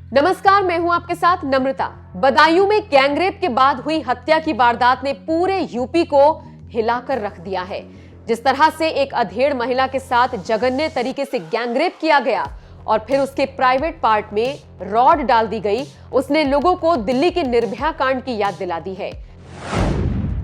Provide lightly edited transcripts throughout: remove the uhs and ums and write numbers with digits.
नमस्कार, मैं हूं आपके साथ नम्रता। बदायूं में गैंगरेप के बाद हुई हत्या की वारदात ने पूरे यूपी को हिलाकर रख दिया है। जिस तरह से एक अधेड़ महिला के साथ जघन्य तरीके से गैंगरेप किया गया और फिर उसके प्राइवेट पार्ट में रॉड डाल दी गई, उसने लोगों को दिल्ली के निर्भया कांड की याद दिला दी है।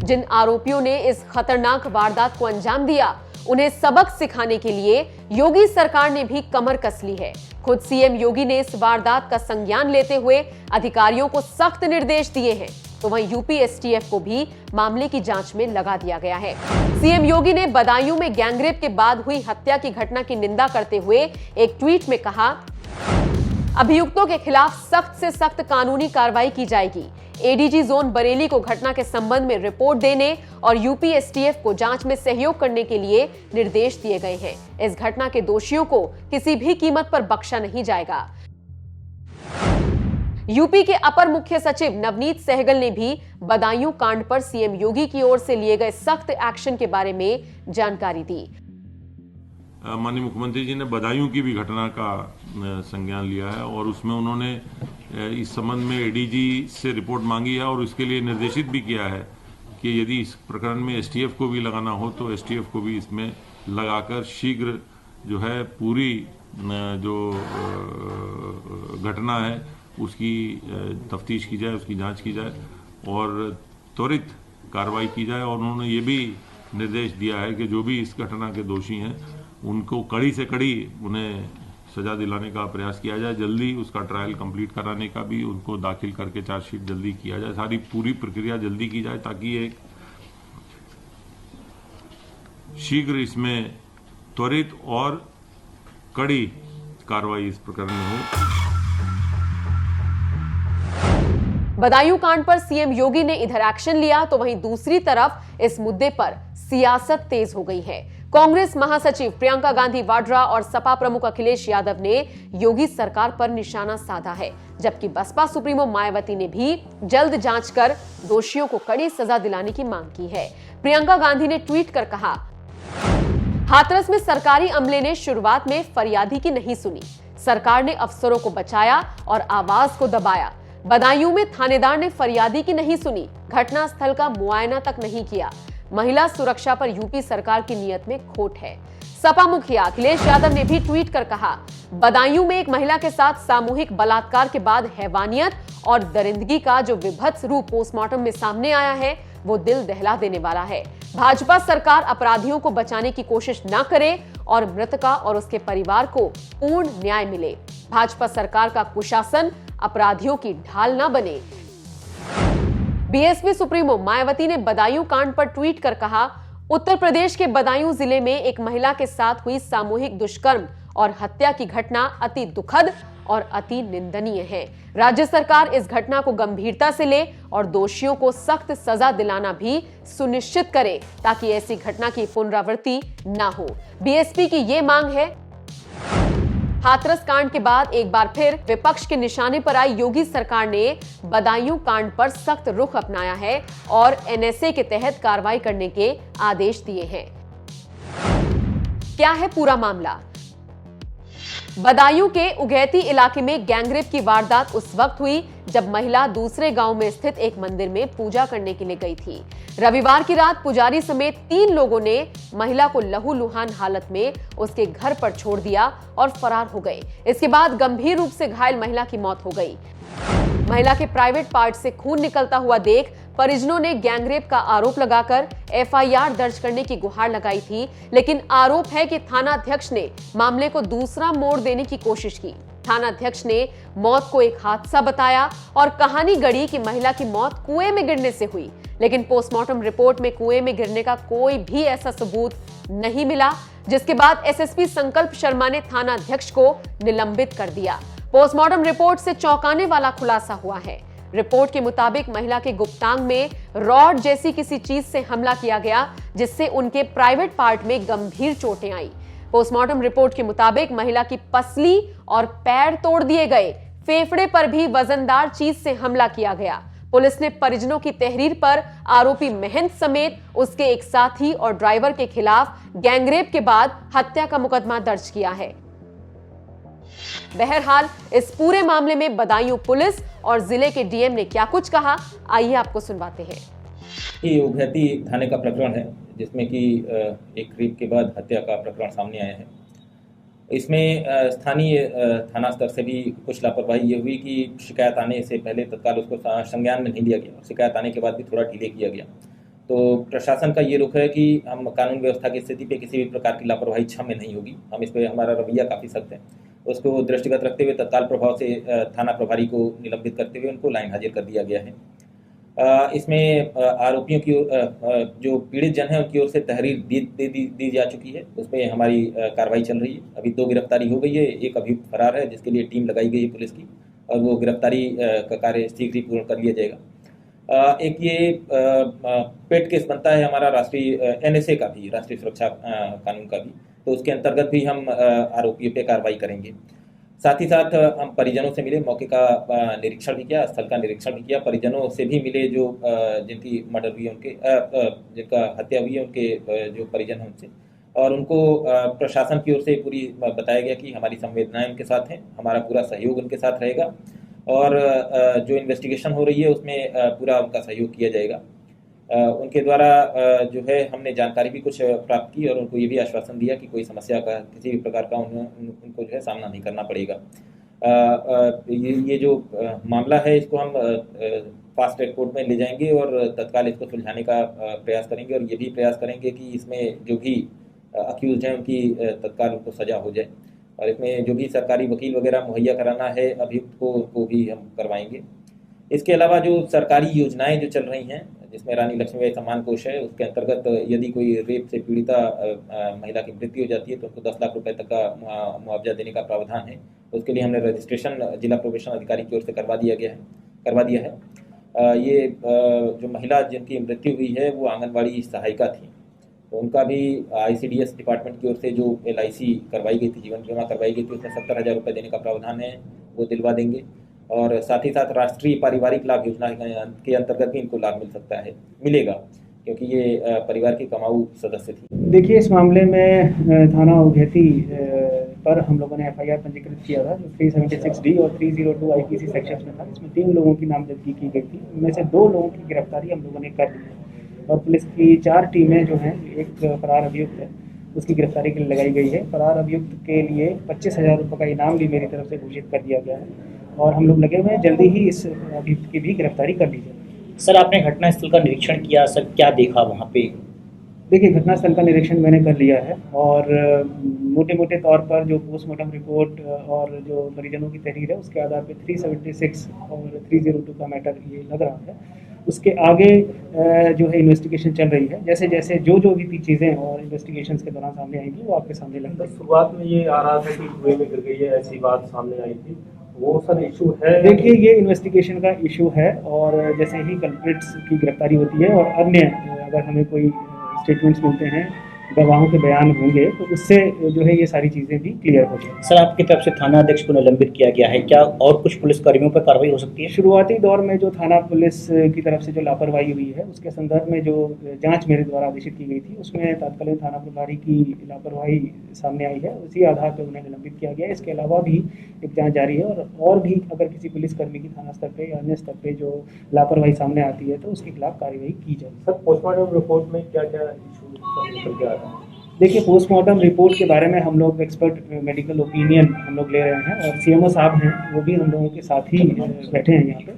जिन आरोपियों ने इस खतरनाक वारदात को अंजाम दिया, उन्हें सबक सिखाने के लिए योगी सरकार ने भी कमर कस ली है। खुद सीएम योगी ने इस वारदात का संज्ञान लेते हुए अधिकारियों को सख्त निर्देश दिए हैं, तो वहीं यूपी एसटीएफ को भी मामले की जांच में लगा दिया गया है। सीएम योगी ने बदायूं में गैंगरेप के बाद हुई हत्या की घटना की निंदा करते हुए एक ट्वीट में कहा, अभियुक्तों के खिलाफ सख्त से सख्त कानूनी कार्रवाई की जाएगी। एडीजी जोन बरेली को घटना के संबंध में रिपोर्ट देने और यूपी एसटीएफ को जांच में सहयोग करने के लिए निर्देश दिए गए हैं। इस घटना के दोषियों को किसी भी कीमत पर बख्शा नहीं जाएगा। यूपी के अपर मुख्य सचिव नवनीत सहगल ने भी बदायूं कांड पर सीएम योगी की ओर से लिए गए सख्त एक्शन के बारे में जानकारी दी। माननीय मुख्यमंत्री जी ने बदायूं की भी घटना का संज्ञान लिया है और उसमें उन्होंने इस संबंध में एडीजी से रिपोर्ट मांगी है और उसके लिए निर्देशित भी किया है कि यदि इस प्रकरण में एसटीएफ को भी लगाना हो तो एसटीएफ को भी इसमें लगाकर शीघ्र जो है पूरी जो घटना है उसकी तफ्तीश की जाए, उसकी जांच की जाए और त्वरित कार्रवाई की जाए। और उन्होंने ये भी निर्देश दिया है कि जो भी इस घटना के दोषी हैं उनको कड़ी से कड़ी उन्हें सजा दिलाने का प्रयास किया जाए। जल्दी उसका ट्रायल कंप्लीट कराने का भी उनको दाखिल करके चार्जशीट जल्दी किया जाए। सारी पूरी प्रक्रिया जल्दी की जाए ताकि एक शीघ्र इसमें त्वरित और कड़ी कार्रवाई इस प्रकरण में हो। बदायूं कांड पर सीएम योगी ने इधर एक्शन लिया, तो वहीं दूसरी तरफ इस मुद्दे पर सियासत तेज हो गई है। कांग्रेस महासचिव प्रियंका गांधी वाड्रा और सपा प्रमुख अखिलेश यादव ने योगी सरकार पर निशाना साधा है, जबकि बसपा सुप्रीमो मायावती ने भी जल्द जांच कर दोषियों को कड़ी सजा दिलाने की मांग की है। प्रियंका गांधी ने ट्वीट कर कहा, हाथरस में सरकारी अमले ने शुरुआत में फरियादी की नहीं सुनी। सरकार ने अफसरों को बचाया और आवाज को दबाया। बदायूं में थानेदार ने फरियादी की नहीं सुनी, घटना स्थल का मुआयना तक नहीं किया। महिला सुरक्षा पर यूपी सरकार की नीयत में खोट है। सपा मुखिया अखिलेश यादव ने भी ट्वीट कर कहा, बदायूं में एक महिला के साथ सामूहिक बलात्कार के बाद हैवानियत और दरिंदगी का जो विभत्स रूप पोस्टमार्टम में सामने आया है, वो दिल दहला देने वाला है। भाजपा सरकार अपराधियों को बचाने की कोशिश न करे और मृतका और उसके परिवार को पूर्ण न्याय मिले। भाजपा सरकार का कुशासन अपराधियों की ढाल न बने। बीएसपी सुप्रीमो मायावती ने बदायूं कांड पर ट्वीट कर कहा, उत्तर प्रदेश के बदायूं जिले में एक महिला के साथ हुई सामूहिक दुष्कर्म और हत्या की घटना अति दुखद और अति निंदनीय है। राज्य सरकार इस घटना को गंभीरता से ले और दोषियों को सख्त सजा दिलाना भी सुनिश्चित करे ताकि ऐसी घटना की पुनरावृत्ति न हो। बीएसपी की ये मांग है। हाथरस कांड के बाद एक बार फिर विपक्ष के निशाने पर आई योगी सरकार ने बदायूं कांड पर सख्त रुख अपनाया है और एनएसए के तहत कार्रवाई करने के आदेश दिए हैं। क्या है पूरा मामला? बदायूं के उगैती इलाके में गैंगरेप की वारदात उस वक्त हुई जब महिला दूसरे गांव में स्थित एक मंदिर में पूजा करने के लिए गई थी। रविवार की रात पुजारी समेत 3 लोगों ने महिला को लहूलुहान हालत में उसके घर पर छोड़ दिया और फरार हो गए। इसके बाद गंभीर रूप से घायल महिला की मौत हो गई। महिला के प्राइवेट पार्ट से खून निकलता हुआ देख परिजनों ने गैंगरेप का आरोप लगाकर एफआईआर दर्ज करने की गुहार लगाई थी, लेकिन आरोप है कि थानाध्यक्ष ने मामले को दूसरा मोड़ देने की कोशिश की। थानाध्यक्ष ने मौत को एक हादसा बताया और कहानी गढ़ी कि महिला की मौत कुएं में गिरने से हुई, लेकिन पोस्टमार्टम रिपोर्ट में कुएं में गिरने का कोई भी ऐसा सबूत नहीं मिला, जिसके बाद एसएसपी संकल्प शर्मा ने थानाध्यक्ष को निलंबित कर दिया। पोस्टमार्टम रिपोर्ट से चौंकाने वाला खुलासा हुआ है। रिपोर्ट के मुताबिक महिला के गुप्तांग में रॉड जैसी किसी चीज से हमला किया गया, जिससे उनके प्राइवेट पार्ट में गंभीर चोटें आई। पोस्टमार्टम रिपोर्ट के मुताबिक महिला की पसली और पैर तोड़ दिए गए। फेफड़े पर भी वजनदार चीज से हमला किया गया। पुलिस ने परिजनों की तहरीर पर आरोपी महंत समेत उसके एक साथी और ड्राइवर के खिलाफ गैंगरेप के बाद हत्या का मुकदमा दर्ज किया है। बहरहाल इस पूरे मामले में बदायूं पुलिस और जिले के डीएम ने क्या कुछ कहा, आइए आपको सुनवाते हैं। ये उभयती थाने का प्रकरण है जिसमें कि एक रेप के बाद हत्या का प्रकरण सामने आया है। इसमें स्थानीय थाना स्तर से भी कुछ लापरवाही ये हुई कि शिकायत आने से पहले तत्काल उसको संज्ञान में नहीं लिया गया, शिकायत आने के बाद भी थोड़ा डिले किया गया। तो प्रशासन का ये रुख है कि हम कानून व्यवस्था की स्थिति पे किसी भी प्रकार की लापरवाही क्षम्य नहीं होगी। हम इस पर हमारा रवैया काफ़ी सख्त है। उसको दृष्टिगत रखते हुए तत्काल प्रभाव से थाना प्रभारी को निलंबित करते हुए उनको लाइन हाजिर कर दिया गया है। इसमें आरोपियों की जो पीड़ित जन है उनकी ओर से तहरीर दी जा चुकी है। उसमें हमारी कार्रवाई चल रही है। अभी 2 गिरफ्तारी हो गई है, एक अभियुक्त फरार है जिसके लिए टीम लगाई गई है पुलिस की, और वो गिरफ्तारी का कार्य शीघ्र ही पूर्ण कर लिया जाएगा। एक ये पेट केस बनता है हमारा राष्ट्रीय NSA का भी, राष्ट्रीय सुरक्षा कानून का भी, तो उसके अंतर्गत भी हम आरोपियों पे कार्रवाई करेंगे। साथ ही साथ हम परिजनों से मिले, मौके का निरीक्षण भी किया, स्थल का निरीक्षण भी किया, परिजनों से भी मिले जो जिनकी मर्डर हुई है, उनके जिनका हत्या हुई है उनके जो परिजन हैं उनसे, और उनको प्रशासन की ओर से पूरी बताया गया कि हमारी संवेदनाएं उनके साथ हैं, हमारा पूरा सहयोग उनके साथ रहेगा, और जो इन्वेस्टिगेशन हो रही है उसमें पूरा उनका सहयोग किया जाएगा। उनके द्वारा जो है हमने जानकारी भी कुछ प्राप्त की और उनको ये भी आश्वासन दिया कि कोई समस्या का किसी भी प्रकार का उनको जो है सामना नहीं करना पड़ेगा। ये जो मामला है इसको हम फास्ट ट्रैक कोर्ट में ले जाएंगे और तत्काल इसको सुलझाने का प्रयास करेंगे, और ये भी प्रयास करेंगे कि इसमें जो भी अक्यूज हैं उनकी तत्काल उनको सजा हो जाए, और इसमें जो भी सरकारी वकील वगैरह मुहैया कराना है अभियुक्त को उनको भी हम करवाएंगे। इसके अलावा जो सरकारी योजनाएं जो चल रही हैं, जिसमें रानी लक्ष्मीबाई सम्मान कोष है, उसके अंतर्गत यदि कोई रेप से पीड़िता महिला की मृत्यु हो जाती है तो उनको 10 लाख रुपए तक का मुआवजा देने का प्रावधान है। उसके लिए हमने रजिस्ट्रेशन जिला प्रोबेशन अधिकारी की ओर से करवा दिया है। ये जो महिला जिनकी मृत्यु हुई है वो आंगनबाड़ी सहायिका थी, तो उनका भी ICDS डिपार्टमेंट की ओर से जो LIC करवाई गई थी, जीवन बीमा करवाई गई थी, उसमें 70,000 रुपये देने का प्रावधान है, वो दिलवा देंगे। और साथ ही साथ राष्ट्रीय पारिवारिक लाभ योजना के अंतर्गत भी इनको लाभ मिलेगा, क्योंकि ये परिवार की कमाऊ सदस्य थी। देखिए, इस मामले में थाना उभयती पर हम लोगों ने FIR पंजीकृत किया था, जो 376D और 302 IPC सेक्शन में था। इसमें 3 लोगों की नामजदगी की गई थी, उनमें से 2 लोगों की गिरफ्तारी हम लोगों ने कर ली है, और पुलिस की 4 टीमें जो हैं, एक फरार अभियुक्त है उसकी गिरफ्तारी के लिए लगाई गई है। फरार अभियुक्त के लिए 25,000 रुपये का इनाम भी मेरी तरफ से घोषित कर दिया गया है, और हम लोग लगे हुए हैं जल्दी ही इस अभियुक्त की भी गिरफ्तारी कर ली जाए। सर, आपने घटनास्थल का निरीक्षण किया, सर क्या देखा वहाँ पे? देखिए, घटनास्थल का निरीक्षण मैंने कर लिया है, और मोटे मोटे तौर पर जो पोस्टमार्टम रिपोर्ट और जो परिजनों की तहरीर है उसके आधार पे 376 और 302 का मैटर ये लग रहा है। उसके आगे जो है इन्वेस्टिगेशन चल रही है। जैसे जैसे जो भी चीज़ें और इन्वेस्टिगेशन के दौरान सामने आएंगी वो आपके सामने लगेगी। शुरुआत में ये आ रहा था कि कुएं में गिर गई है, ऐसी बात सामने आई थी, वो सर इशू है? देखिए, ये इन्वेस्टिगेशन का इशू है, और जैसे ही कल्प्रिट्स की गिरफ्तारी होती है और अन्य अगर हमें कोई स्टेटमेंट्स मिलते हैं, गवाहों के बयान होंगे, तो उससे जो है ये सारी चीज़ें भी क्लियर हो जाएंगी। सर, आपकी तरफ से थाना अध्यक्ष को निलंबित किया गया है, क्या और कुछ पुलिसकर्मियों पर कार्रवाई हो सकती है? शुरुआती दौर में जो थाना पुलिस की तरफ से जो लापरवाही हुई है उसके संदर्भ में जो जांच मेरे द्वारा आदेशित की गई थी उसमें तत्कालीन थाना प्रभारी की लापरवाही सामने आई है, उसी आधार पर उन्हें निलंबित किया गया है। इसके अलावा भी एक जाँच जारी है, और भी अगर किसी पुलिसकर्मी की थाना स्तर पर या अन्य स्तर पर जो लापरवाही सामने आती है तो उसके खिलाफ कार्रवाई की जाएगी। सर, पोस्टमार्टम रिपोर्ट में क्या क्या इशू निकल के आ रहा है? देखिए, पोस्टमार्टम रिपोर्ट के बारे में हम लोग एक्सपर्ट मेडिकल ओपिनियन हम लोग ले रहे हैं, और CMO साहब हैं वो भी हम लोगों के साथ ही बैठे हैं यहाँ पे,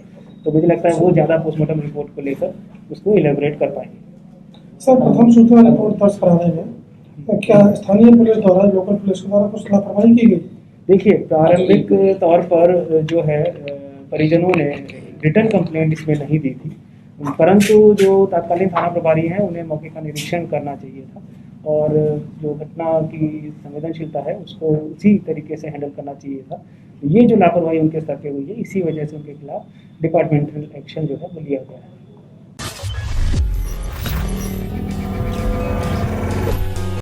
तो मुझे लगता है वो ज़्यादा पोस्टमार्टम रिपोर्ट को लेकर उसको इलेबोरेट कर पाएंगे। सर, प्रथम सूचना रिपोर्ट दर्ज कराने में क्या स्थानीय पुलिस द्वारा, लोकल पुलिस के द्वारा कुछ लापरवाही की गई? देखिए, प्रारंभिक तौर पर जो है परिजनों ने रिटर्न कंप्लेंट इसमें नहीं दी थी, परंतु जो तत्कालीन थाना प्रभारी हैं उन्हें मौके का निरीक्षण करना चाहिए था, और जो घटना की संवेदनशीलता है उसको उसी तरीके से हैंडल करना चाहिए था। ये जो लापरवाही उनके स्तर पे हुई है, इसी वजह से उनके खिलाफ डिपार्टमेंटल एक्शन जो है वो लिया गया है।